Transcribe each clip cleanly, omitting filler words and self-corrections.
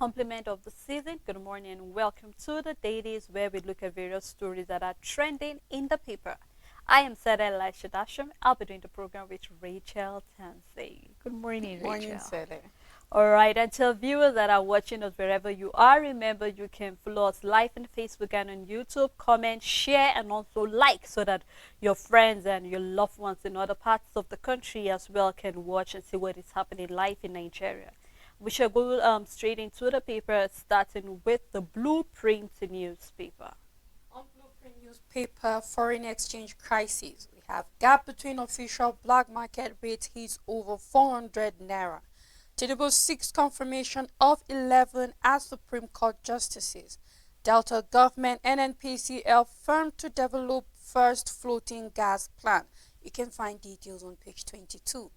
complement of the season. Good morning and welcome to the Dailies, where we look at various stories that are trending in the paper. I am Sarah Elisha Dasham. I'll be doing the program with Rachel Tansey. Good morning, Morning, Rachel. Sele. All right, and tell viewers that are watching us wherever you are, remember you can follow us live on Facebook and on YouTube, comment, share, and also like so that your friends and your loved ones in other parts of the country as well can watch and see what is happening live in Nigeria. We shall go straight into the paper, starting with the Blueprint newspaper. On Blueprint newspaper, foreign exchange crisis. We have gap between official black market rates hits over 400 naira. Tinubu seeks confirmation of 11 as Supreme Court justices. Delta government NNPCL firm to develop first floating gas plant. You can find details on page 22.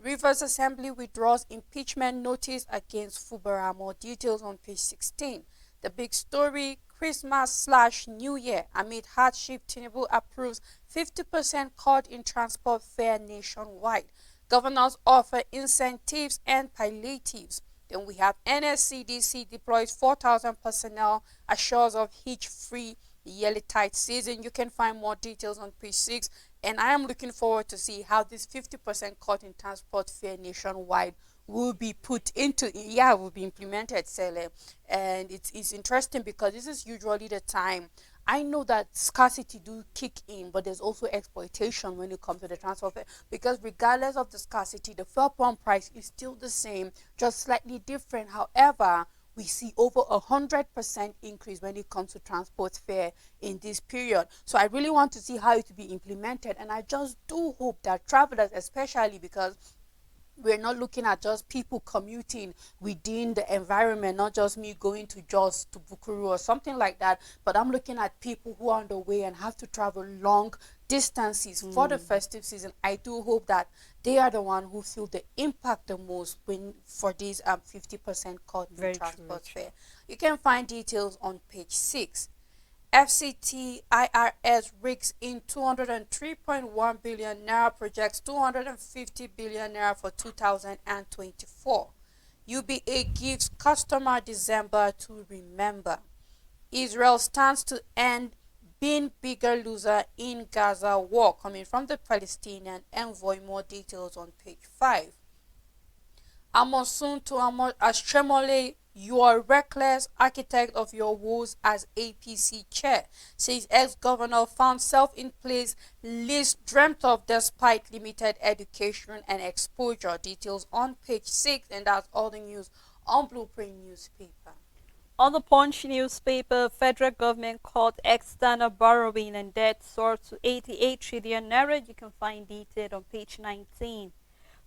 Rivers Assembly withdraws impeachment notice against Fubara. More details on page 16. The big story, Christmas/New Year. Amid hardship, Tinubu approves 50% cut in transport fare nationwide. Governors offer incentives and palliatives. Then we have NSCDC deploys 4,000 personnel, assures of hitch-free yearly tight season. You can find more details on page 6. And I am looking forward to see how this 50% cut in transport fare nationwide will be will be implemented, Sele. And it's interesting because this is usually the time. I know that scarcity do kick in, but there's also exploitation when it comes to the transport fare, because regardless of the scarcity, the fuel pump price is still the same, just slightly different. However, we see over 100% increase when it comes to transport fare in this period. So I really want to see how it will be implemented, and I just do hope that travelers, especially because we're not looking at just people commuting within the environment, not just me going to Jos to Bukuru or something like that, but I'm looking at people who are on the way and have to travel long distances for the festive season. I do hope that they are the one who feel the impact the most when for this 50% cut in transport fare. You can find details on page 6. FCT IRS rigs in 203.1 billion naira, projects 250 billion naira for 2024. UBA gives customer December to remember. Israel stands to end being bigger loser in Gaza war, coming from the Palestinian envoy. More details on page 5. Amosun to Astremole, you are reckless, architect of your woes as APC chair, says ex-governor found self in place, least dreamt of despite limited education and exposure. Details on page 6, and that's all the news on Blueprint newspaper. On the Punch newspaper, federal government caught external borrowing and debt soared to 88 trillion naira. You can find detail on page 19.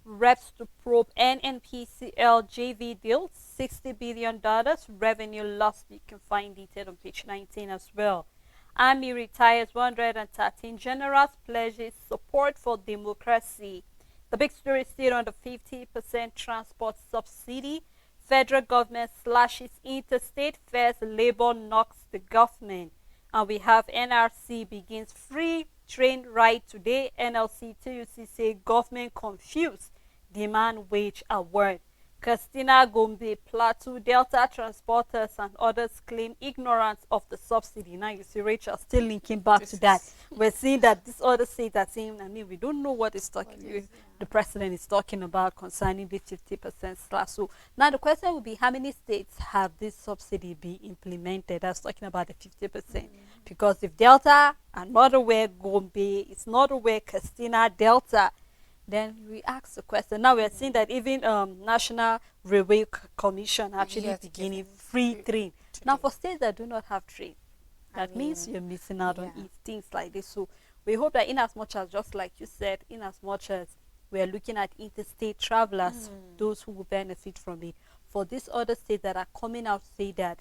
Reps to probe NNPCL JV deal, $60 billion revenue loss. You can find detail on page 19 as well. Army retires 113 generals, pledges support for democracy. The big story is still on the 50% transport subsidy. Federal government slashes interstate fares, labor knocks the government. And we have NRC begins free train ride today. NLC TUC say government confused, demand wage award. Castina, Gombe, Plateau, Delta transporters and others claim ignorance of the subsidy. Now you see Rachel still linking back to that. We're seeing that this other state are saying, we don't know what the president is talking about concerning the 50% slash. So now the question will be, how many states have this subsidy be implemented? That's talking about the 50%. Because if Delta are not aware, Gombe is not aware, Castina, Delta, then we ask the question. Now we are seeing that even National Railway Commission actually beginning free train. Now for states that do not have train, that means you're missing out on things like this. So we hope that in as much as, just like you said, in as much as we are looking at interstate travelers, those who will benefit from it, for these other states that are coming out say that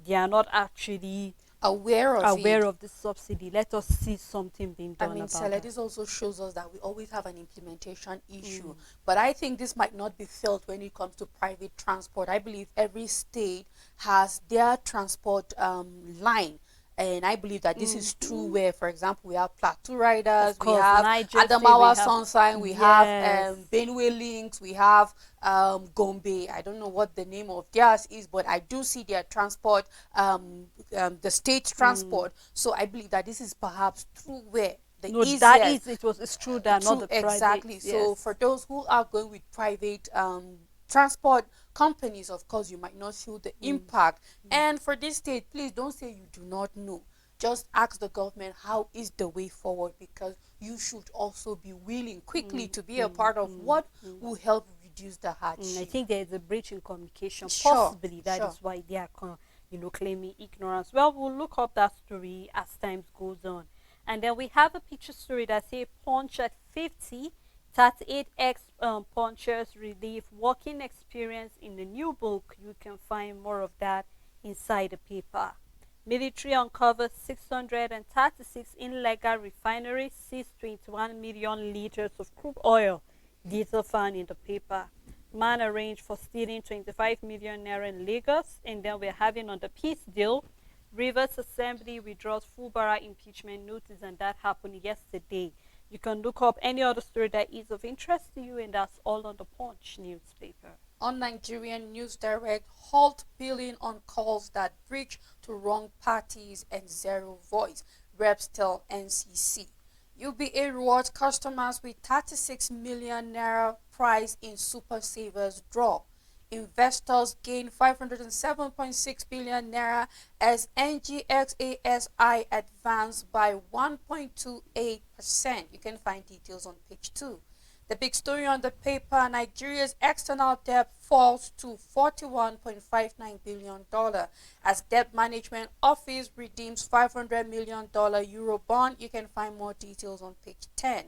they are not actually aware of the subsidy, let us see something being done about that. This also shows us that we always have an implementation issue. But I think this might not be felt when it comes to private transport. I believe every state has their transport line. And I believe that this is true where, for example, we have Plateau Riders, we have Adamawa Sunshine, we have Benue Links, we have Gombe. I don't know what the name of theirs is, but I do see their transport, the state Mm. transport. So I believe that this is perhaps through where the No, that easiest. is it was it's true that not True, the private. exactly. So Yes. for those who are going with private transport companies, of course, you might not feel the Mm. impact. Mm. And for this state, please don't say you do not know. Just ask the government how is the way forward, because you should also be willing quickly Mm. to be a Mm. part of Mm. what Mm. will help reduce the I hardship. think there is a breach in communication. Sure, Possibly that sure. is why they are, claiming ignorance. Well, we'll look up that story as time goes on. And then we have a picture story that says Punch at 50, 38 ex punchers relieve working experience in the new book. You can find more of that inside the paper. Military uncovers 636 illegal refineries, seized 21 million liters of crude oil. Detail found in the paper. Man arranged for stealing 25 million naira in Lagos. And then we're having on the peace deal, Rivers Assembly withdraws Fubara impeachment notice, and that happened yesterday. You can look up any other story that is of interest to you, and that's all on the Punch newspaper. On Nigerian News Direct, halt billing on calls that breach to wrong parties and zero voice. Reps tell NCC. UBA rewards customers with 36 million naira prize in Super Savers draw. Investors gain 507.6 billion naira as NGXASI advanced by 1.28%. You can find details on page 2. The big story on the paper, Nigeria's external debt falls to $41.59 billion as Debt Management Office redeems $500 million Eurobond. You can find more details on page 10.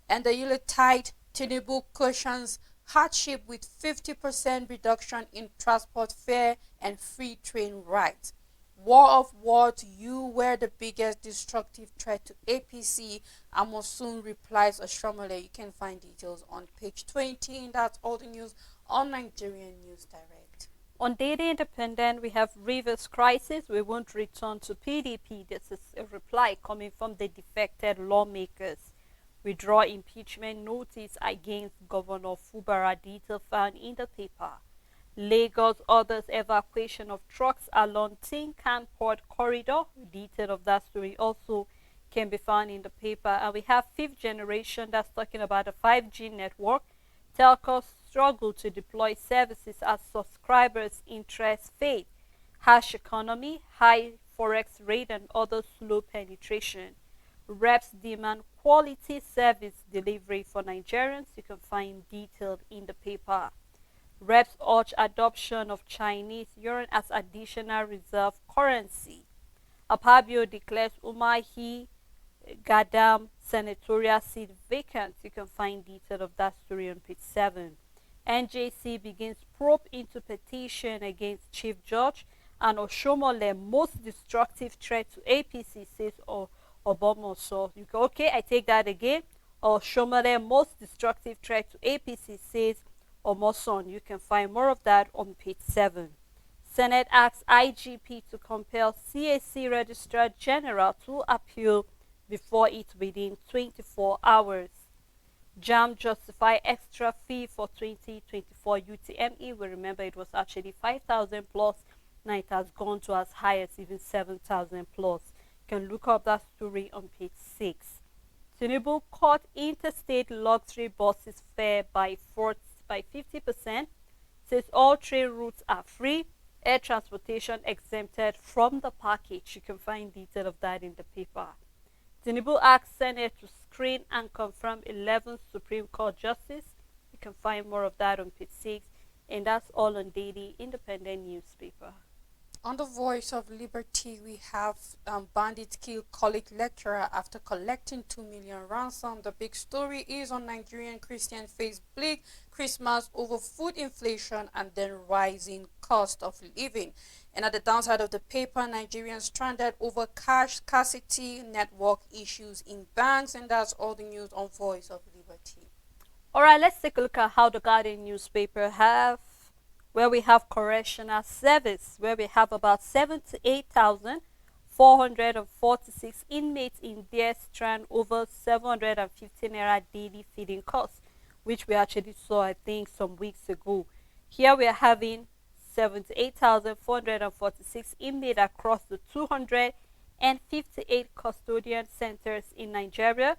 And the Yuletide Tinubu cushions hardship with 50% reduction in transport fare and free train rides. War of words, you were the biggest destructive threat to APC. Amosun replies Ashomole. You can find details on page 20. And that's all the news on Nigerian News Direct. On Daily Independent, we have Rivers crisis. We won't return to PDP. This is a reply coming from the defected lawmakers. Withdraw impeachment notice against Governor Fubara. Detail found in the paper. Lagos orders evacuation of trucks along Tin Can Port corridor. Detail of that story also can be found in the paper. And we have fifth generation that's talking about a 5G network. Telcos struggle to deploy services as subscribers' interest fade. Harsh economy, high forex rate, and other slow penetration. Reps demand quality service delivery for Nigerians. You can find detailed in the paper. Reps urge adoption of Chinese yuan as additional reserve currency. Apabio declares Umahi Gadam senatorial seat vacant. You can find detail of that story on page 7. NJC begins probe into petition against Chief Judge, and Oshomole most destructive threat to APC, says Obomoso. You go, okay, I take that again. Oshomole most destructive threat to APC, says Omoson. You can find more of that on page 7. Senate asks IGP to compel CAC Registrar General to appeal before it within 24 hours. JAM justify extra fee for 2024 UTME. We remember it was actually 5,000 plus. Now it has gone to as high as even 7,000 plus. You can look up that story on page 6. Tinubu cut interstate luxury buses fare by 50%. Says all train routes are free. Air transportation exempted from the package. You can find detail of that in the paper. Tinubu asks Senate to screen and confirm 11 Supreme Court justice. You can find more of that on page 6. And that's all on Daily Independent newspaper. On the Voice of Liberty, we have bandit kill college lecturer after collecting 2 million ransom. The big story is on Nigerian Christian face bleak Christmas over food inflation and then rising cost of living. And at the downside of the paper, Nigerians stranded over cash scarcity, network issues in banks, and that's all the news on Voice of Liberty. All right, let's take a look at how the Guardian newspaper have, where we have correctional service, where we have about 78,446 inmates in their strand over 750 naira daily feeding costs. which we actually saw, I think, some weeks ago. Here we are having 78,446 inmates across the 258 custodian centers in Nigeria.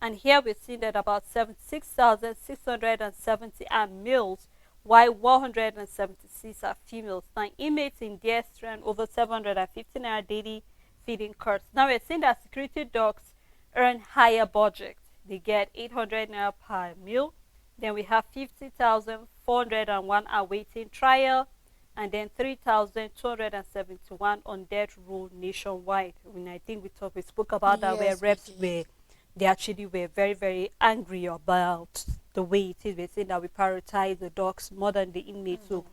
And here we've seen that about 76,670 are males, while 176 are females. Now, inmates in there earn over 750 naira daily feeding costs. Now, we're seeing that security dogs earn higher budget. They get 800 naira per meal. Then we have 50,401 awaiting trial, and then 3,271 on death row nationwide. When I think we spoke about that, where Yes, we reps did. were they actually were very, very angry about the way it is. We're saying that we prioritize the dogs more than the inmates. So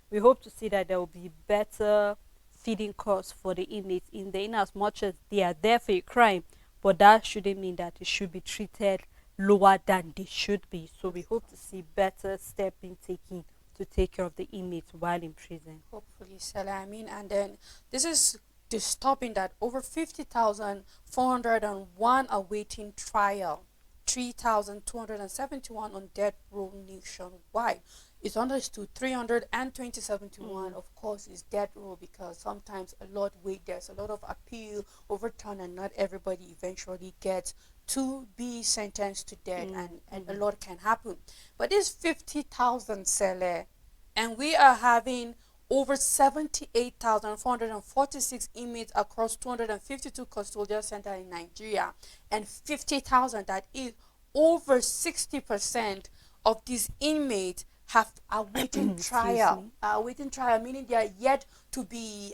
we hope to see that there will be better feeding costs for the inmates in there, in as much as they are there for a crime, but that shouldn't mean that it should be treated lower than they should be. So we hope to see better steps being taken to take care of the inmates while in prison. Hopefully, Salamin. And then this is disturbing that over 50,401 awaiting trial, 3,271 on death row nationwide. It's understood 371, of course, is death row because sometimes a lot wait, there's a lot of appeal, overturn, and not everybody eventually gets to be sentenced to death, and a lot can happen. But this 50,000 Sele, and we are having over 78,446 inmates across 252 custodial centers in Nigeria, and 50,000, that is over 60% of these inmates have awaiting Excuse trial. me. Awaiting trial meaning they are yet to be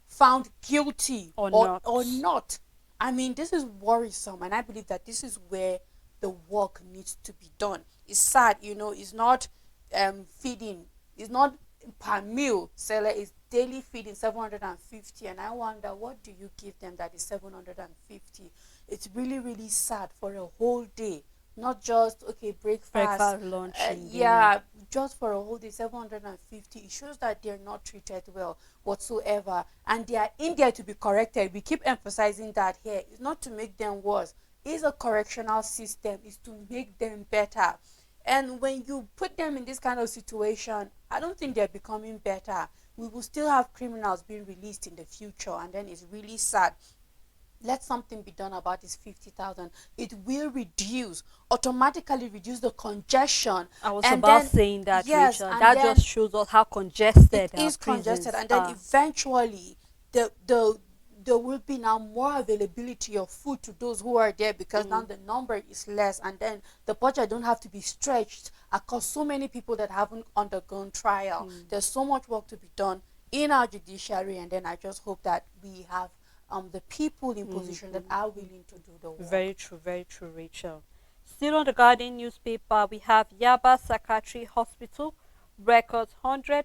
found guilty Or or not. not. I mean, this is worrisome, and I believe that this is where the work needs to be done. It's sad, it's not feeding, it's not per meal. Seller is daily feeding 750, and I wonder, what do you give them that is 750? It's really, really sad for a whole day, not just okay breakfast. Breakfast, lunch, and dinner. Yeah, just for a whole day, 750. It shows that they're not treated well whatsoever, and they are in there to be corrected. We keep emphasizing that here. It's not to make them worse. It's a correctional system. It's to make them better. And when you put them in this kind of situation, I don't think they're becoming better. We will still have criminals being released in the future, and then it's really sad. Let something be done about this 50,000. It will automatically reduce the congestion. I was And about then, saying that, yes, Rachel. and That then just shows us how it congested our is congested. prisons And then are. eventually, the there will be now more availability of food to those who are there, because now the number is less, and then the budget don't have to be stretched across so many people that haven't undergone trial. There's so much work to be done in our judiciary, and then I just hope that we have the people in position that are willing to do the work. Very true, Rachel. Still on the Guardian newspaper, we have Yaba Psychiatry Hospital records 100%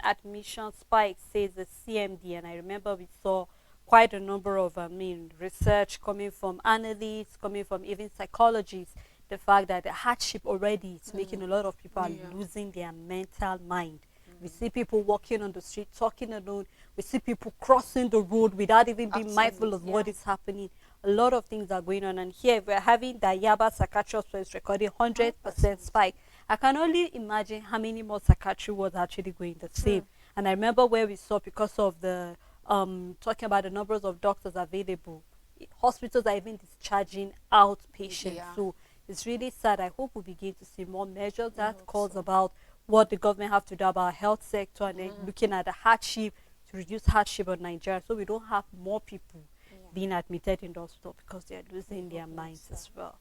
admission spike, says the CMD. And I remember we saw quite a number of research coming from analysts, coming from even psychologists, the fact that the hardship already is making a lot of people are Yeah. losing their mental mind. We see people walking on the street talking alone. We see people crossing the road without even being mindful of what Yeah. is happening. A lot of things are going on, and here we're having the Yaba Psychiatry Hospital recording 100% 100%. spike. I can only imagine how many more psychiatry was actually going the same. True. And I remember where we saw, because of the talking about the numbers of doctors available, hospitals are even discharging outpatients. Yeah. So it's really sad. I hope we begin to see more measures I that hope calls so. about what the government have to do about health sector, and then looking at the hardship, to reduce hardship on Nigeria, so we don't have more people Yeah. being admitted in the hospital because they are losing their hope minds so. as well.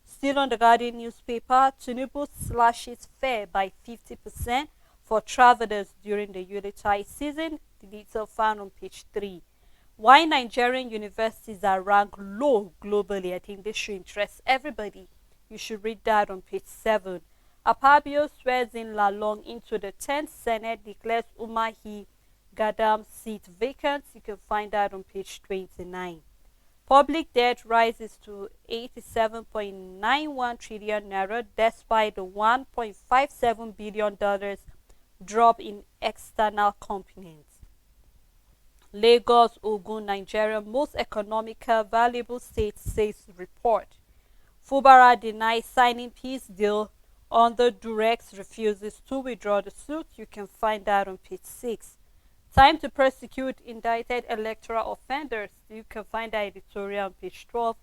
Still on the Guardian newspaper, Tinubu slashes fare by 50% for travelers during the Yuletide season. The detail found on page 3. Why Nigerian universities are ranked low globally, I think this should interest everybody. You should read that on page 7. Apabio swears in Lalong into the 10th Senate, declares Umahi Gadam seat vacant. You can find that on page 29. Public debt rises to 87.91 trillion naira despite the $1.57 billion drop in external components. Lagos, Ogun, Nigeria, most economical valuable states, says report. Fubara denies signing peace deal Under Durex refuses to withdraw the suit. You can find that on page 6. Time to prosecute indicted electoral offenders. You can find that editorial on page 12.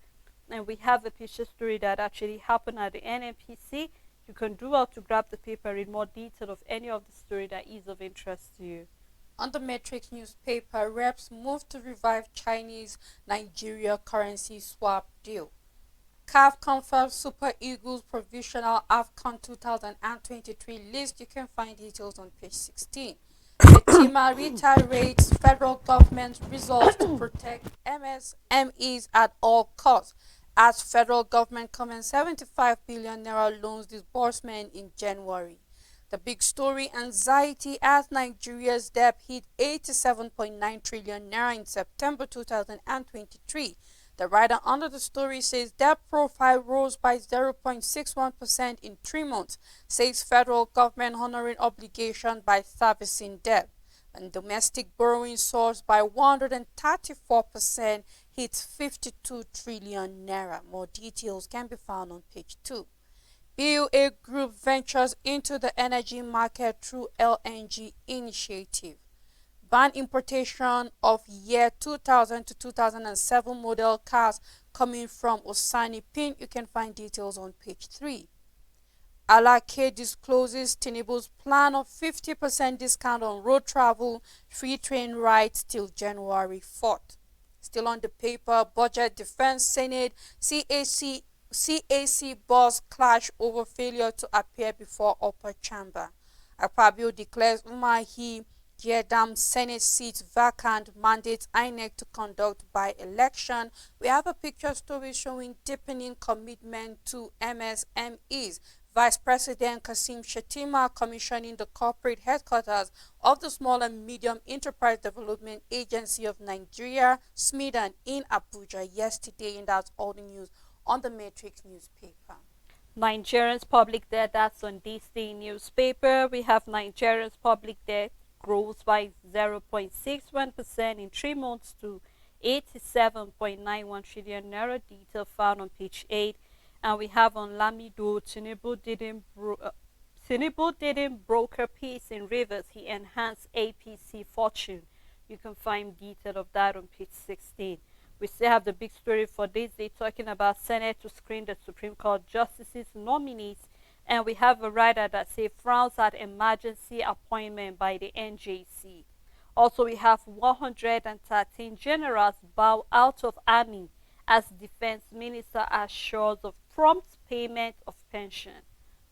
And we have a picture story that actually happened at the NNPC. You can do well to grab the paper, read more detail of any of the story that is of interest to you. On the Matrix newspaper, reps move to revive Chinese-Nigeria currency swap deal. CAF confirms Super Eagles provisional AFCON 2023 list. You can find details on page 16. Shetima reiterates federal government's resolve to protect MSMEs at all costs as federal government commenced 75 billion naira loans disbursement in January. The big story: anxiety as Nigeria's debt hit 87.9 trillion naira in September 2023. The writer under the story says debt profile rose by 0.61% in 3 months, says federal government honoring obligation by servicing debt. And domestic borrowing soars by 134%, hits 52 trillion naira. More details can be found on page 2. BUA Group ventures into the energy market through LNG initiative. Ban importation of year 2000 to 2007 model cars coming from Osani Pin. You can find details on page 3. Alake discloses Tinubu's plan of 50% discount on road travel, free train rides till January 4th. Still on the paper, budget, defense, Senate, CAC boss clash over failure to appear before upper chamber. Akpabio declares Umahi Giedam Senate seats vacant, mandates INEC to conduct by-election. We have a picture story showing deepening commitment to MSMEs. Vice President Kasim Shettima commissioning the corporate headquarters of the Small and Medium Enterprise Development Agency of Nigeria, SMEDAN, in Abuja yesterday, and that's all the news on the Matrix newspaper. Nigerians public debt, that's on this day newspaper. We have Nigerians public debt grows by 0.61% in 3 months to 87.91 trillion naira. Detail found on page 8. And we have on Lamido, Tinubu didn't broker peace in Rivers. He enhanced APC fortune. You can find detail of that on page 16. We still have the big story for this day talking about Senate to screen the Supreme Court justices nominees. And we have a writer that says frowns at emergency appointment by the NJC. Also, we have 113 generals bow out of army as defense minister assures of prompt payment of pension.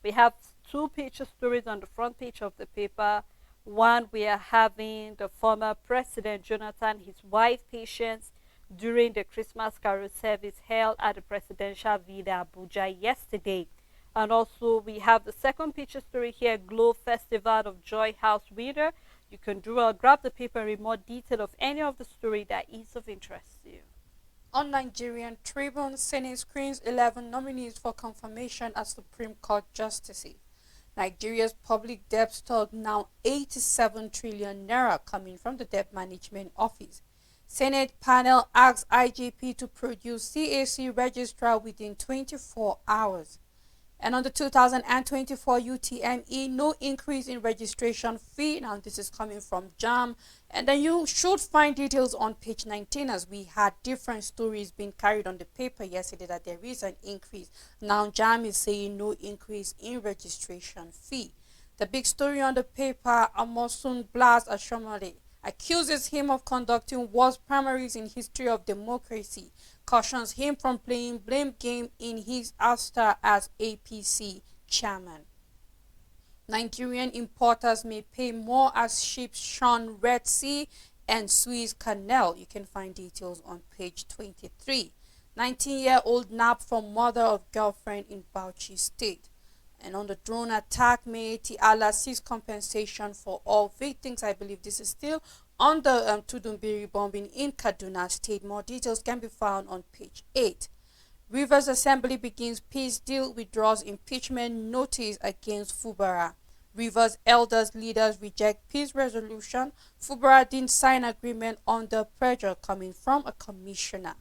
We have 2 picture stories on the front page of the paper. One, we are having the former President Jonathan, his wife, Patience, during the Christmas carol service held at the Presidential Villa Abuja yesterday. And also we have the second picture story here, Glow Festival of Joy House winner. You can grab the paper and read more detail of any of the story that is of interest to you. On Nigerian Tribune, Senate screens 11 nominees for confirmation as Supreme Court justices. Nigeria's public debt stock now 87 trillion naira coming from the Debt Management Office. Senate panel asks IGP to produce CAC registrar within 24 hours. And on the 2024 UTME, no increase in registration fee. Now this is coming from JAM. And then you should find details on page 19, as we had different stories being carried on the paper yesterday that there is an increase. Now JAM is saying no increase in registration fee. The big story on the paper, Amosun Blas Ashomale accuses him of conducting worst primaries in history of democracy, cautions him from playing blame game in his ouster as APC chairman. Nigerian importers may pay more as ships shun Red Sea and Suez Canal. You can find details on page 23. 19-year-old nabbed from mother of girlfriend in Bauchi State. And on the drone attack, May Allah seeks compensation for all victims. I believe this is still on the Tudumbiri bombing in Kaduna State. More details can be found on page 8. Rivers Assembly begins peace deal, withdraws impeachment notice against Fubara. Rivers elders leaders reject peace resolution. Fubara didn't sign agreement under pressure coming from a commissioner.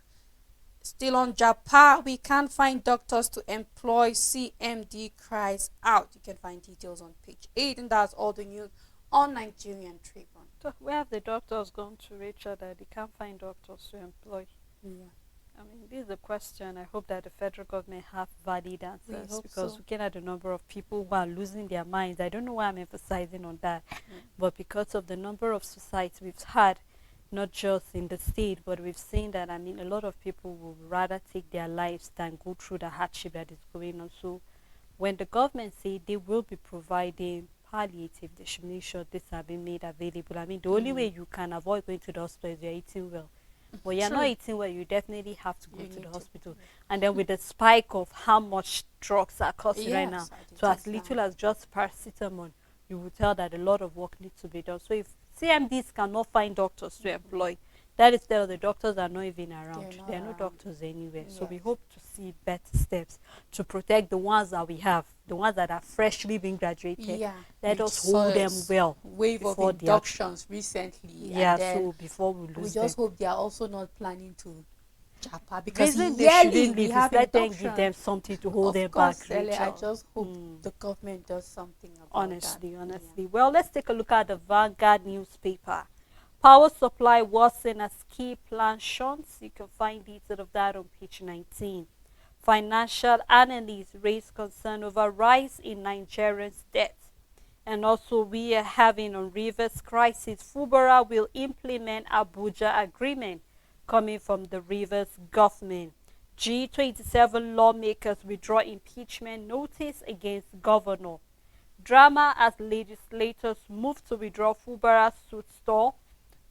Still on Japan, we can't find doctors to employ. CMD cries out. You can find details on page 8, and that's all the news on Nigerian Tribune. So where have the doctors gone to, Rachel, that they can't find doctors to employ? Yeah. I mean, this is a question. I hope that the federal government have valid answers, because So. looking at the number of people who are losing their minds, I don't know why I'm emphasizing on that, but because of the number of suicides we've had, not just in the state, but we've seen that, I mean, a lot of people would rather take their lives than go through the hardship that is going on. So when the government say they will be providing palliative, they should make sure this are being made available. I mean, the only way you can avoid going to the hospital is you're eating well. Well, you're not True. eating well, you definitely have to go You to the need to. hospital. And then with the spike of how much drugs are costing right now, Yes, it so as is little now. as just paracetamol, you will tell that a lot of work needs to be done. So if CMDs cannot find doctors to employ, that is still the doctors are not even around. They're not There are no around. doctors anywhere. So we Yes. hope to see better steps to protect the ones that we have, the ones that are freshly being graduated. Yeah, Let we us saw hold a them well wave of before they actually, inductions recently, and yeah, then so before we we lose them. just hope they are also not planning to Japa, because Reason they yearly shouldn't we leave is have let them give induction. them something to hold Of them back, course, I Rachel. just hope the government does something about that. Honestly, Yeah. honestly. Well, let's take a look at the Vanguard newspaper. Power supply worsen as key plant shunts. You can find details of that on page 19. Financial analysts raise concern over rise in Nigerians' debt. And also, we are having on Rivers crisis. Fubara will implement Abuja agreement coming from the Rivers government. G27 lawmakers withdraw impeachment notice against governor. Drama as legislators move to withdraw Fubara suit stall.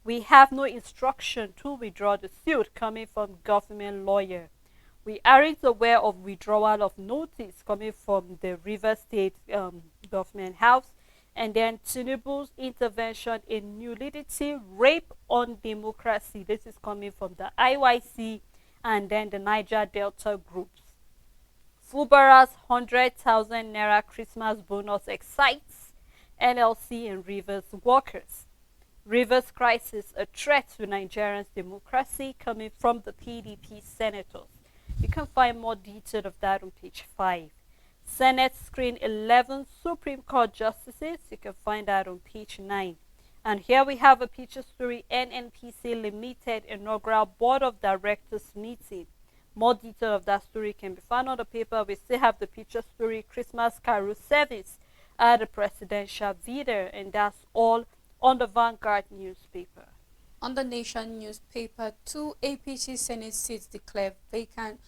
We have no instruction to withdraw the suit coming from government lawyer. We aren't aware of withdrawal of notice coming from the River State government house. And then Tinubu's intervention in nudity, rape on democracy. This is coming from the IYC and then the Niger Delta groups. Fubara's 100,000 naira Christmas bonus excites NLC and Rivers workers. Rivers crisis, a threat to Nigerians' democracy coming from the PDP senators. You can find more detail of that on page 5. Senate screen 11 Supreme Court justices. You can find that on page 9. And here we have a picture story, NNPC Limited inaugural Board of Directors meeting. More detail of that story can be found on the paper. We still have the picture story, Christmas Carol service at the presidential villa, and that's all on the Vanguard newspaper. On the Nation newspaper, 2 APC Senate seats declared vacant.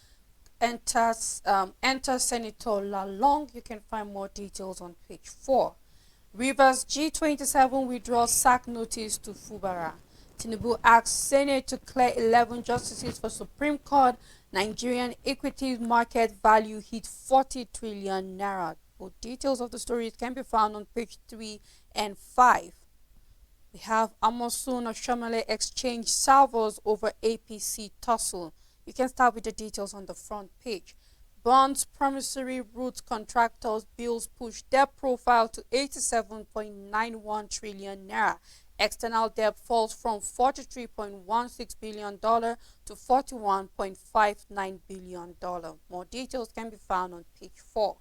Enter Senator Lalong. You can find more details on page 4. Rivers G27 withdraws sack notice to Fubara. Tinubu asks Senate to clear 11 justices for Supreme Court. Nigerian equities market value hit 40 trillion naira. Both details of the stories can be found on page 3 and 5. We have Amosun Oshamale exchange salvos over APC tussle. You can start with the details on the front page. Bonds promissory route contractors bills push debt profile to 87.91 trillion naira. External debt falls from $43.16 billion to $41.59 billion. More details can be found on page 4.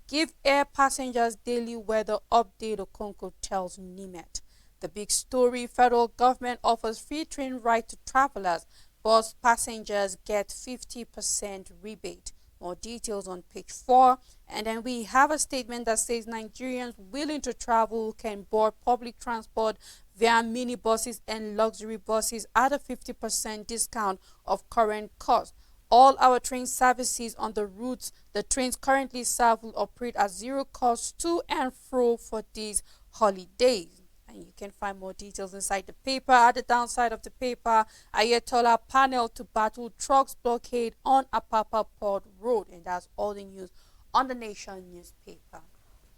Give air passengers daily weather update, Okonko tells Nimet. The big story, federal government offers free train ride to travelers. Bus passengers get 50% rebate. More details on page 4. And then we have a statement that says Nigerians willing to travel can board public transport via minibuses and luxury buses at a 50% discount of current cost. All our train services on the routes the trains currently serve will operate at zero cost to and fro for these holidays. And you can find more details inside the paper. At the downside of the paper, Ayatollah panel to battle trucks blockade on Apapa Port Road. And that's all the news on the Nation newspaper.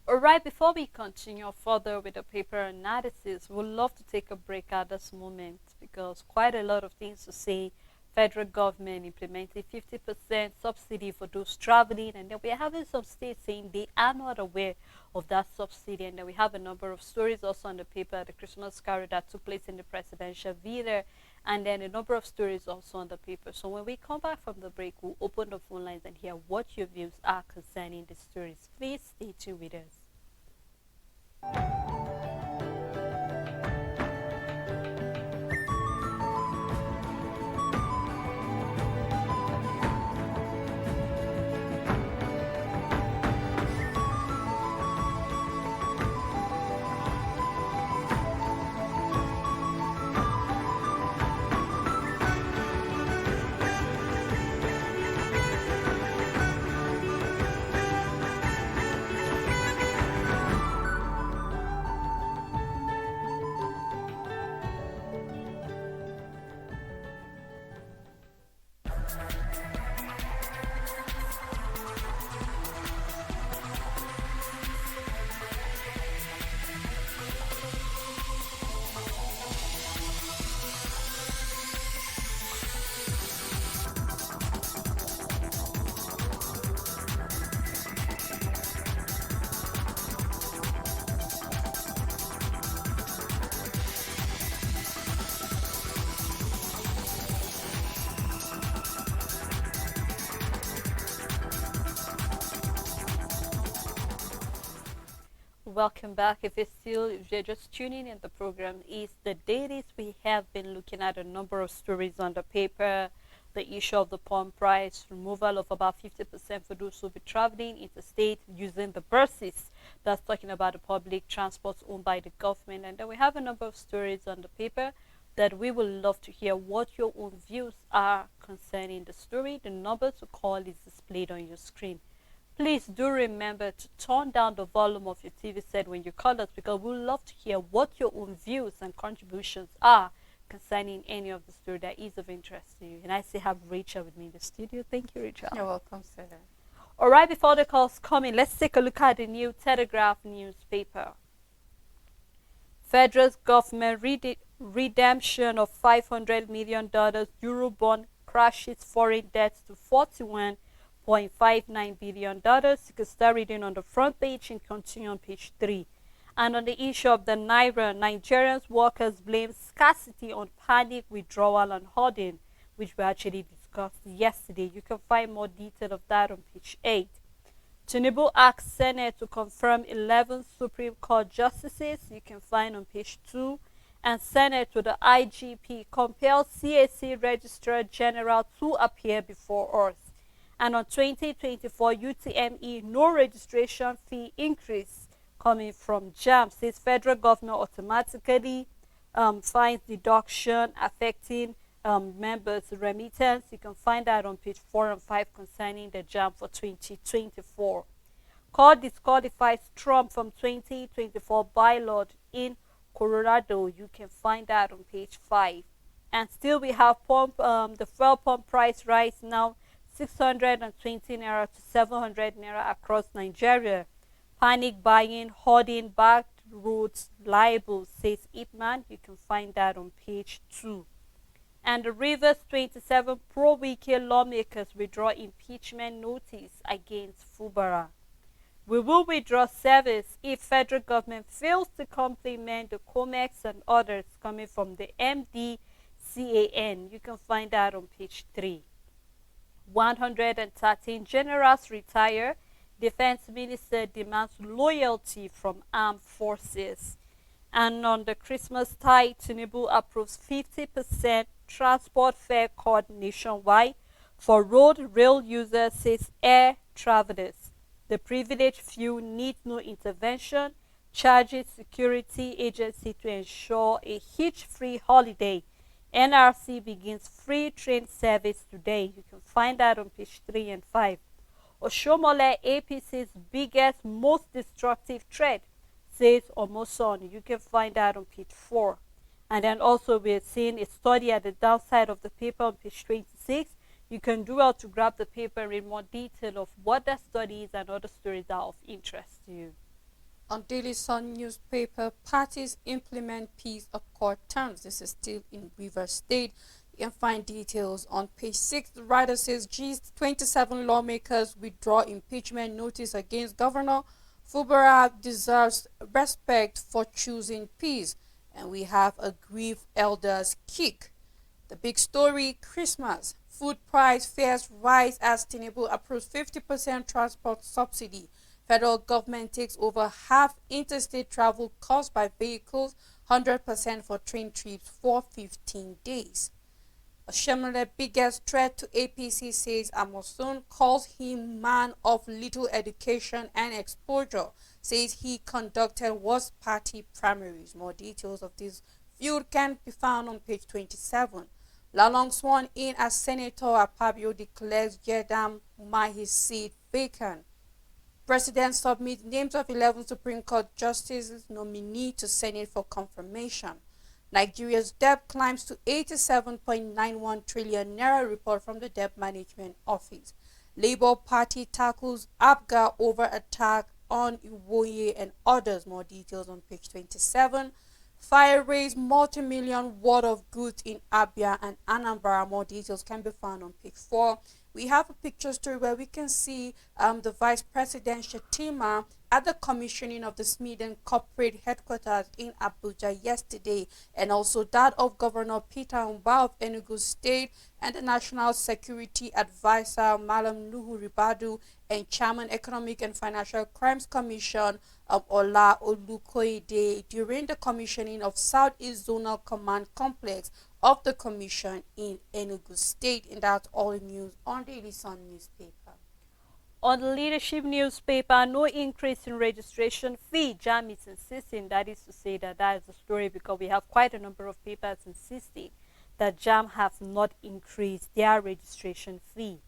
Alright, before we continue further with the paper analysis, we'd love to take a break at this moment because quite a lot of things to say. Federal government implementing 50% subsidy for those traveling, and then we're having some states saying they are not aware of that subsidy, and then we have a number of stories also on the paper, the Christmas carol that took place in the presidential villa, and then a number of stories also on the paper. So when we come back from the break, we'll open the phone lines and hear what your views are concerning the stories. Please stay tuned with us. Welcome back. If you're just tuning in, the program is the Dailies. We have been looking at a number of stories on the paper, the issue of the palm price, removal of about 50% for those who will be traveling interstate using the buses. That's talking about the public transports owned by the government. And then we have a number of stories on the paper that we would love to hear what your own views are concerning the story. The number to call is displayed on your screen. Please do remember to turn down the volume of your TV set when you call us, because we would love to hear what your own views and contributions are concerning any of the story that is of interest to you. And I still have Rachel with me in the studio. Thank you, Rachel. You're welcome, Sarah. All right, before the calls come in, let's take a look at the new Telegraph newspaper. Federal government redemption of $500 million Eurobond crashes foreign debts to $41.59 billion. You can start reading on the front page and continue on page 3. And on the issue of the Naira, Nigerians workers blame scarcity on panic, withdrawal and hoarding, which we actually discussed yesterday. You can find more detail of that on page 8. Tinubu asks Senate to confirm 11 Supreme Court justices. You can find on page 2. And Senate to the IGP compels CAC Registrar General to appear before us. And on 2024 UTME, no registration fee increase coming from JAM. Says federal government automatically finds deduction affecting members' remittance. You can find that on page 4 and 5 concerning the JAM for 2024. Court disqualifies Trump from 2024 bylaw in Colorado. You can find that on page 5. And still we have the fuel pump price rise now 620 naira to 700 naira across Nigeria. Panic buying, hoarding, back roads liable, says Ipman. You can find that on page 2. And the Rivers 27 pro-Wike lawmakers withdraw impeachment notice against Fubara. We will withdraw service if federal government fails to complement the COMEX and others coming from the MDCAN. You can find that on page 3. 113 generals retire. Defense Minister demands loyalty from armed forces. And on the Christmas tide, Tinubu approves 50% transport fare cut nationwide for road rail users, says air travelers. The privileged few need no intervention, charges security agency to ensure a hitch-free holiday. NRC begins free train service today. You can find that on page 3 and 5. Oshomole, APC's biggest, most destructive threat, says Omoson. You can find that on page 4. And then also we're seeing a study at the downside of the paper on page 26. You can do well to grab the paper and read more detail of what that study is and other stories are of interest to you. On Daily Sun newspaper, parties implement peace accord terms. This is still in Rivers State. You can find details on page 6. The writer says G27 lawmakers withdraw impeachment notice against Governor Fubara, deserves respect for choosing peace. And we have aggrieved elders kick The big story, Christmas. Food price fares rise as Tinubu approves 50% transport subsidy. Federal government takes over half interstate travel cost by vehicles, 100% for train trips for 15 days. Shemale, biggest threat to APC, says Amosun, calls him man of little education and exposure, says he conducted worst party primaries. More details of this feud can be found on page 27. Lalong sworn in as Senator, Apabio declares Jedam Mahi's seat vacant. President submits names of 11 Supreme Court justices nominee to Senate for confirmation. Nigeria's debt climbs to 87.91 trillion naira, report from the Debt Management Office. Labour Party tackles APGA over attack on Iwoye and others. More details on page 27. Fire raised multi-million worth of goods in Abia and Anambra. More details can be found on page 4. We have a picture story where we can see the Vice President Shatima at the commissioning of the Smeden corporate headquarters in Abuja yesterday, and also that of Governor Peter Mba of Enugu State and the National Security Advisor Malam Nuhu Ribadu and Chairman Economic and Financial Crimes Commission Ola Olukoide during the commissioning of Southeast Zonal Command Complex of the commission in Enugu State. And that's all the news on Daily Sun newspaper. On the leadership newspaper, no increase in registration fee. JAM is insisting, that is to say that is the story, because we have quite a number of papers insisting that JAM have not increased their registration fee.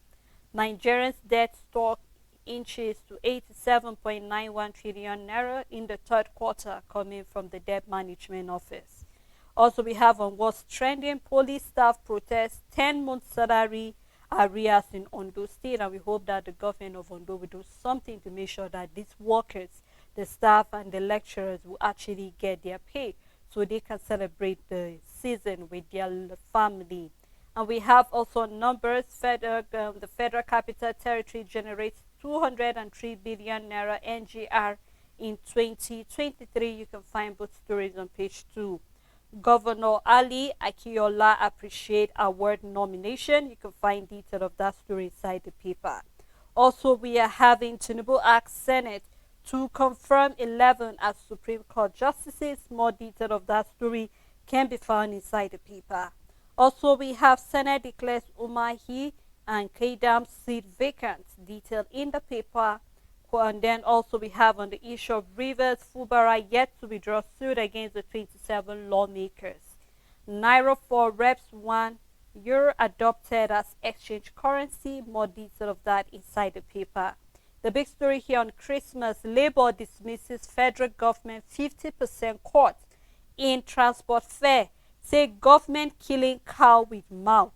Nigerians' debt stock inches to 87.91 trillion naira in the third quarter, coming from the Debt Management Office. Also, we have on what's trending, police staff protest 10-month salary arrears in Ondo State, and we hope that the government of Ondo will do something to make sure that these workers, the staff and the lecturers, will actually get their pay so they can celebrate the season with their family. And we have also numbers. The Federal Capital Territory generates 203 billion naira NGR in 2023. You can find both stories on page 2. Governor Ali Akiola appreciate award nomination. You can find detail of that story inside the paper. Also, we are having Tinubu asks Senate to confirm 11 as Supreme Court justices. More detail of that story can be found inside the paper. Also, we have Senate declares Umahi and Kedam seat vacant. Detail in the paper. And then also we have on the issue of Rivers, Fubara yet to withdraw suit against the 27 lawmakers. Naira for reps 1 euro adopted as exchange currency. More detail of that inside the paper. The big story here on Christmas, Labour dismisses federal government 50% cut in transport fare. Say government killing cow with mouth.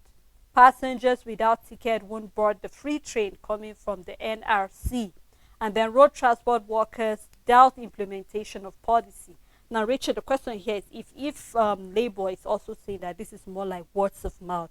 Passengers without ticket won't board the free train, coming from the NRC. And then road transport workers doubt implementation of policy. Now, Richard, the question here is if Labour is also saying that this is more like words of mouth.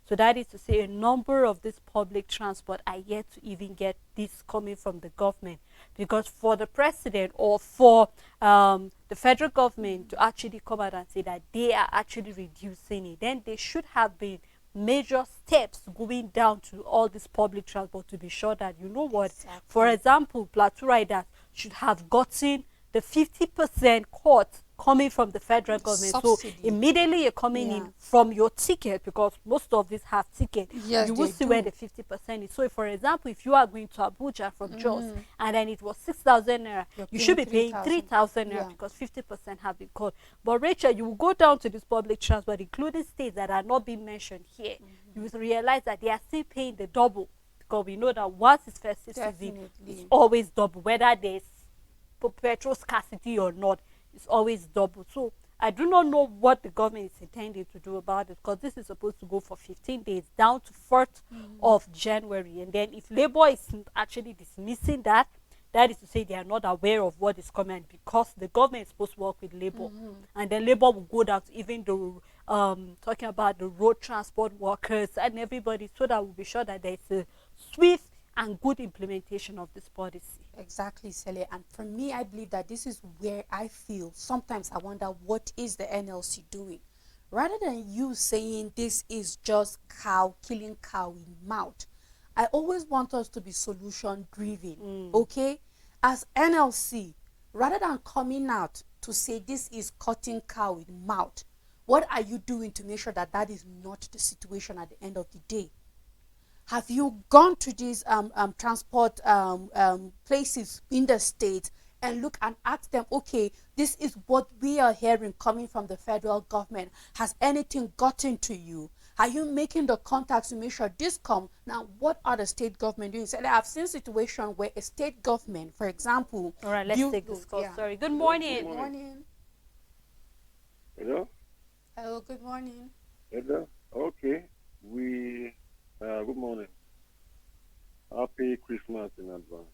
So that is to say a number of this public transport are yet to even get this coming from the government. Because for the president or for the federal government to actually come out and say that they are actually reducing it, then they should have been major steps going down to all this public transport to be sure that, you know what, exactly. For example, plateau riders should have gotten the 50% cut coming from the federal government. Subsidy. So immediately you're coming in from your ticket, because most of these have ticket. Yes, you will see where the 50% is. So if, for example, if you are going to Abuja from Jos and then it was 6,000 naira, you should be paying 3,000 naira because 50% have been cut. But Rachel, you will go down to this public transport, including states that are not being mentioned here. You will realize that they are still paying the double, because we know that once it's festive season, it's always double, whether there's petrol scarcity or not. It's always double. So I do not know what the government is intending to do about it, because this is supposed to go for 15 days down to 4th of January. And then if Labour is actually dismissing that, that is to say they are not aware of what is coming, because the government is supposed to work with Labour. And then Labour will go down to even the talking about the road transport workers and everybody, so that we'll be sure that there is a swift and good implementation of this policy. Exactly, Sele. And for me, I believe that this is where I feel sometimes I wonder, what is the NLC doing? rather than you saying this is just cow killing cow in mouth, I always want us to be solution driven. Okay, as NLC, rather than coming out to say this is cutting cow in mouth, what are you doing to make sure that that is not the situation at the end of the day? Have you gone to these transport places in the state and look and ask them, okay, this is what we are hearing coming from the federal government. Has anything gotten to you? Are you making the contacts to make sure this come? Now, what are the state government doing? So I've seen situation where a state government, for example, All right, let's take this call. yeah. Sorry. Good Hello, morning. good morning. Morning. Hello? Hello, good morning. Hello? Okay. Good morning. Happy Christmas in advance.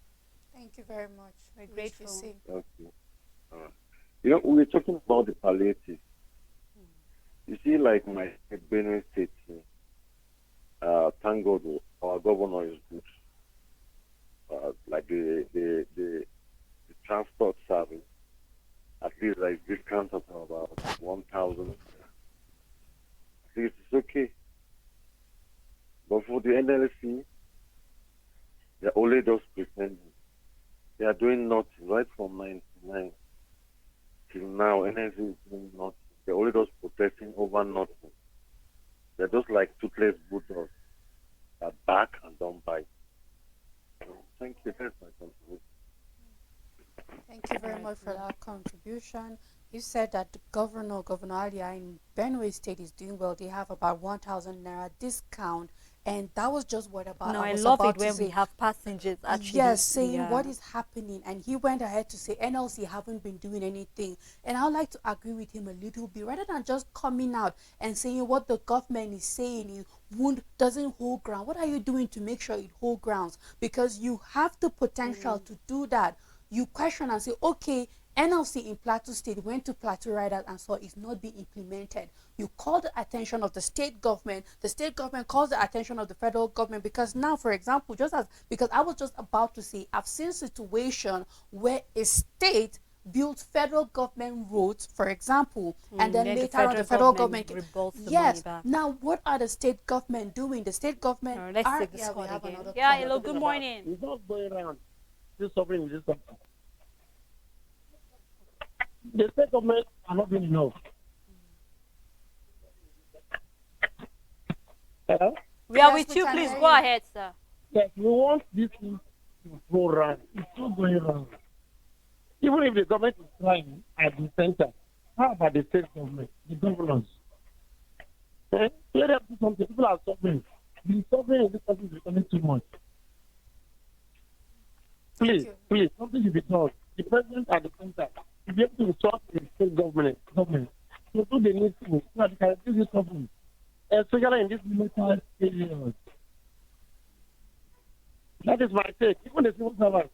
Thank you very much. We're Wish you grateful. same. Okay. We're talking about the palliative. You see, like my Benue State, thank God our governor is good. Like the transport service, at least like discount of about 1,000. At least it's okay. But for the NLC, they're only just pretending. They are doing nothing right from 99 till now. NLC is doing nothing. They're only just protesting over nothing. They're just like toothless bulldogs that back and don't bite. Thank you. That's my contribution. Thank you very much for that contribution. You said that the Governor Alia in Benue State is doing well. They have about 1,000 naira discount, and that was just what about No, I was love about it to when we say. have passengers actually. Yes, saying yeah. what is happening, and he went ahead to say NLC haven't been doing anything, and I'd like to agree with him a little bit, rather than just coming out and saying what the government is saying is doesn't hold ground. What are you doing to make sure it hold grounds? Because you have the potential to do that. You question and say, okay, NLC in Plateau State went to Plateau Riders and saw it's not being implemented. You call the attention of the state government calls the attention of the federal government, because now, for example, because I was just about to say, I've seen situation where a state built federal government roads, for example, and then later on the federal government revolves the money yes. back. Now, what are the state government doing? The state government All right, let's are take this yeah, call we have again. another Yeah, call. hello, good morning. It's not going around. This suffering with this suffering. The state government are not doing enough. Hello? We are Yes, with we you. can Please hear go you. ahead, sir. Yes, we want this thing to go around. It's not going around. Even if the government is trying at the center, how about the state government, the governors? Let them do something. People are suffering. The suffering in this country is becoming too much. Thank Please, you. please, something should be done. The president at the center should be able to sort the state government to do the needful so that they can reduce this suffering, especially in these military areas. That is my take. Even the civil servants,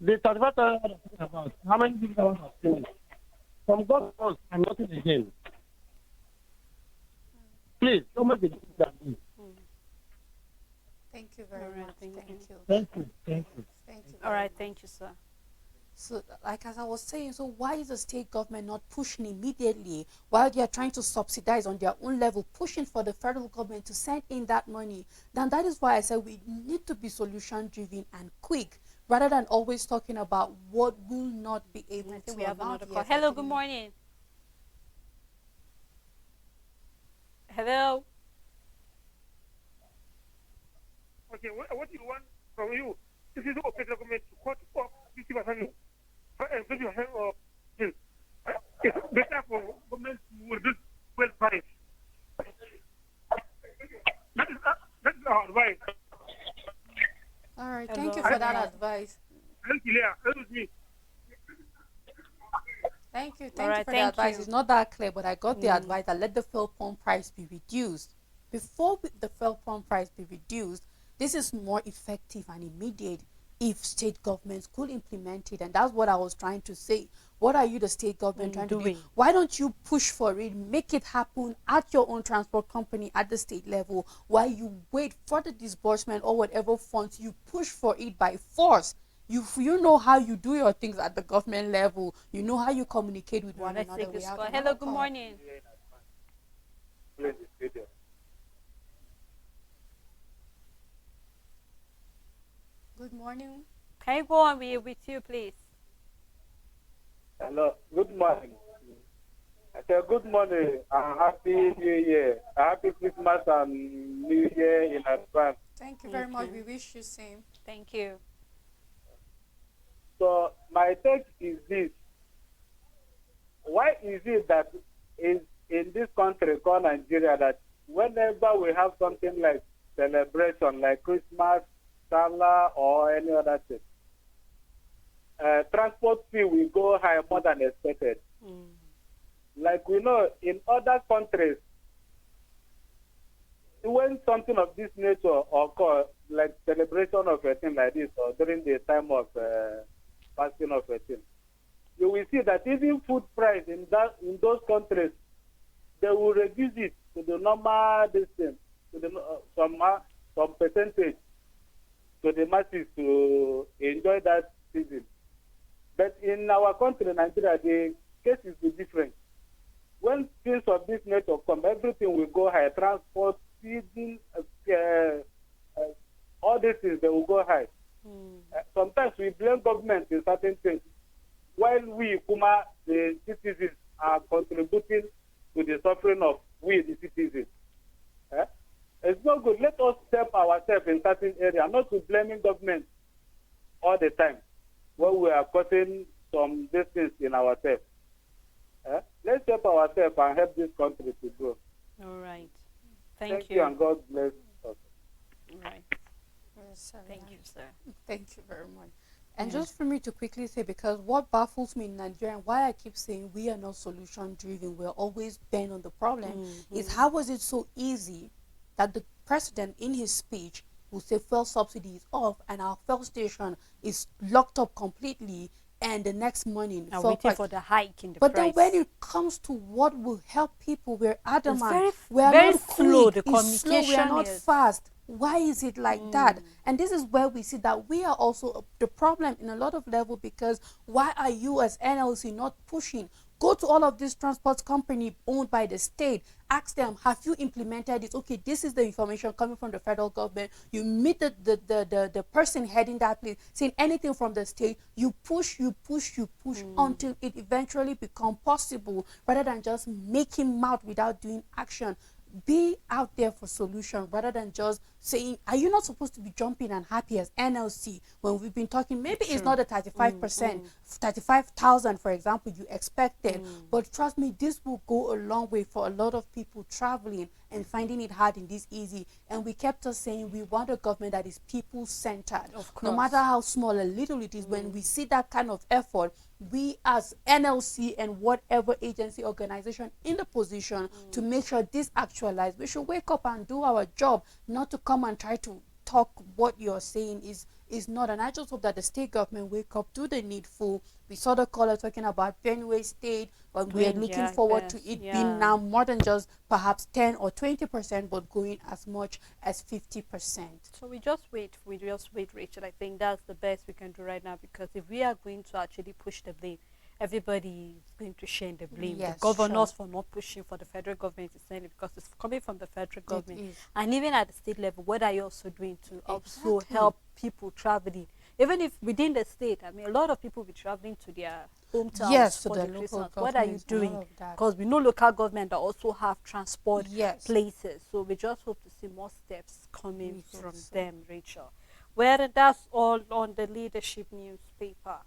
the 35,000 I'm talking about, how many people have finished? From God first and nothing again. Please, don't make it that way. Thank you very All right, much. thank you. Thank you. Thank you. Thank you. Thank you. All very right, much. thank you, sir. So, like as I was saying, so why is the state government not pushing immediately while they are trying to subsidize on their own level, pushing for the federal government to send in that money? Then that is why I said we need to be solution driven and quick, rather than always talking about what will not be able I to. think we have amount. another call. Yes, I Hello, think good we- morning. Hello. Okay, what do you want from you? This is the federal government to cut off 50% and 50% of this. It's better for government to reduce well price. That is our advice. All right, Hello, thank you for that hello. advice. Help clear. Help with me. Thank you. Thank All you right, for the thank advice. you. It's not that clear, but I got the advice that let the fuel pump price be reduced. Before the fuel pump price be reduced, this is more effective and immediate if state governments could implement it. And that's what I was trying to say. What are you, the state government, trying to do? Doing. Why don't you push for it, make it happen at your own transport company at the state level, while you wait for the disbursement or whatever funds, you push for it by force. You know how you do your things at the government level. You know how you communicate with Well, one let's another. take We this have call. another Hello, good call. morning. play in the stadium. Good morning. Can you go on with you, please? Hello, good morning. I said good morning and happy New Year. Happy Christmas and New Year in advance. Thank you very much. Okay. We wish you same. Thank you. So my take is this. Why is it that in this country called Nigeria that whenever we have something like celebration like Christmas, Salah or any other thing, transport fee will go high more than expected. Mm. Like we know in other countries, when something of this nature occur, like celebration of a thing like this, or during the time of fasting of a thing, you will see that even food price in those countries, they will reduce it to the normal distance, to the some percentage to the masses to enjoy that season. But in our country, Nigeria, the case is different. When things of this nature come, everything will go high. Transport, feeding, all these things, they will go high. Mm. Sometimes we blame government in certain things, while we, Kuma, the citizens, are contributing to the suffering of we, the citizens. It's not good. Let us help ourselves in certain areas, not to blaming government all the time when we are causing some distance in ourselves. Let's help ourselves and help this country to grow. All right. Thank you you. and God bless us. All right. Yes, Thank you, sir. Thank you very much. And just for me to quickly say, because what baffles me in Nigeria and why I keep saying we are not solution driven, we're always bent on the problem, is how was it so easy that the president in his speech will say fuel subsidy is off and our fuel station is locked up completely, and the next morning I'm fuel waiting price. for the hike in the But price. then when it comes to what will help people, we're adamant. very We are very not slow. quick. The It's slow. We are communication not is- fast. Why is it like that? And this is where we see that we are also the problem in a lot of level, because why are you as NLC not pushing? Go to all of these transport company owned by the state. Ask them, have you implemented it? Okay, this is the information coming from the federal government. You meet the person heading that place, saying anything from the state. You push until it eventually become possible, rather than just making mouth without doing action. Be out there for solution rather than just saying, are you not supposed to be jumping and happy as NLC when we've been talking? Maybe it's not the 35%, 35,000, for example, you expected. But trust me, this will go a long way for a lot of people traveling and finding it hard in this easy. And we kept us saying we want a government that is people-centered. Of No course. matter how small or little it is, when we see that kind of effort, we as NLC and whatever agency organization in the position to make sure this actualized, we should wake up and do our job, not to come and try to talk what you're saying is not. And I just hope that the state government wake up, do the needful. We saw the caller talking about Benue State, but we are Doing looking their forward to best, it yeah. being now more than just perhaps 10 or 20%, but going as much as 50%. So we just wait, Rachel. I think that's the best we can do right now, because if we are going to actually push the blame, everybody is going to share the blame. Yes, the governors sure. for not pushing for the federal government is saying it, because it's coming from the federal government. is. And even at the state level, what are you also doing to also Exactly. help people traveling? Even if within the state, I mean, a lot of people will be traveling to their hometowns Yes, to for the the local Christmas. What are you governments and all doing? of that. Because we know local government that also have transport Yes. places. So we just hope to see more steps coming We hope from so. them, Rachel. Well, that's all on the leadership newspaper.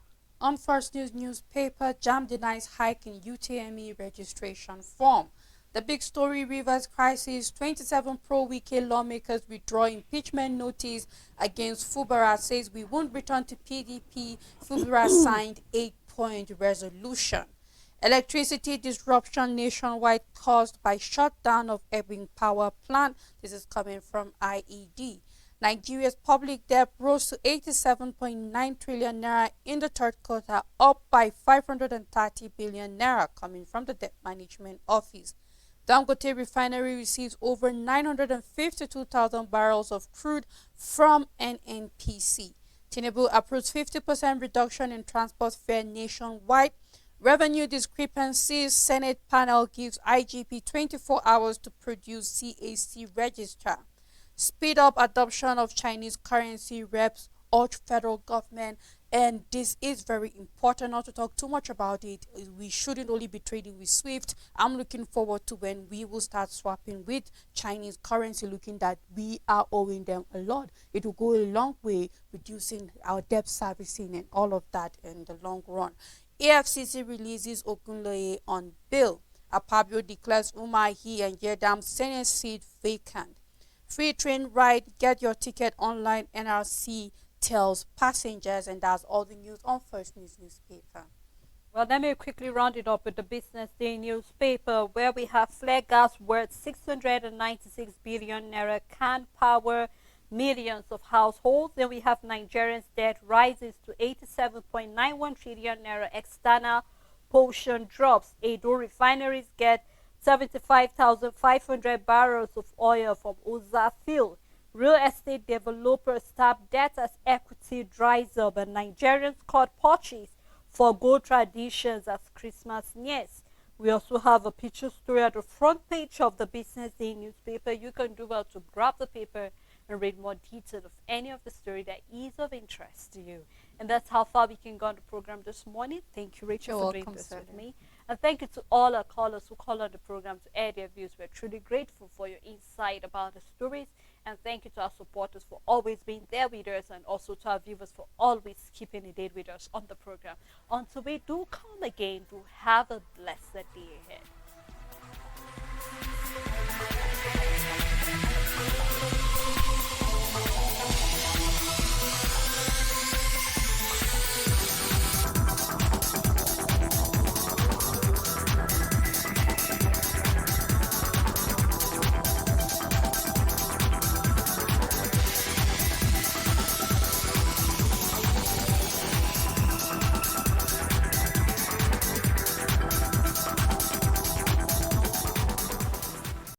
On First News newspaper, JAM denies hike in UTME registration form. The big story: Rivers crisis. 27 pro-Wike lawmakers withdraw impeachment notice against Fubara, says we won't return to PDP. Fubara signed 8-point resolution. Electricity disruption nationwide caused by shutdown of Ebbing power plant. This is coming from IED. Nigeria's public debt rose to 87.9 trillion naira in the third quarter, up by 530 billion naira, coming from the Debt Management Office. Dangote Refinery receives over 952,000 barrels of crude from NNPC. Tinubu approves 50% reduction in transport fare nationwide. Revenue discrepancies. Senate panel gives IGP 24 hours to produce CAC register. Speed up adoption of Chinese currency. Reps urge federal government, and this is very important not to talk too much about it. We shouldn't only be trading with Swift. I'm looking forward to when we will start swapping with Chinese currency, looking that we are owing them a lot. It will go a long way reducing our debt servicing and all of that in the long run. AFCC releases Okunloye on bail. Apabio declares Umahi and Yedam Senate seat vacant. Free train ride, get your ticket online, NRC tells passengers, and that's all the news on First News newspaper. Well, let me quickly round it up with the Business Day newspaper, where we have flare gas worth 696 billion naira can power millions of households. Then we have Nigerians' debt rises to 87.91 trillion naira. External portion drops. Edo refineries get 75,500 barrels of oil from Uza field. Real estate developers tap debt as equity dries up, and Nigerians caught purchase for gold traditions as Christmas nears. We also have a picture story at the front page of the Business Day newspaper. You can do well to grab the paper and read more detail of any of the story that is of interest to you. And that's how far we can go on the program this morning. Thank you, Rachel, You're for doing welcome, this Sarah. with me. And thank you to all our callers who call on the program to air their views. We're truly grateful for your insight about the stories. And thank you to our supporters for always being there with us, and also to our viewers for always keeping a date with us on the program. Until we do come again, do have a blessed day ahead.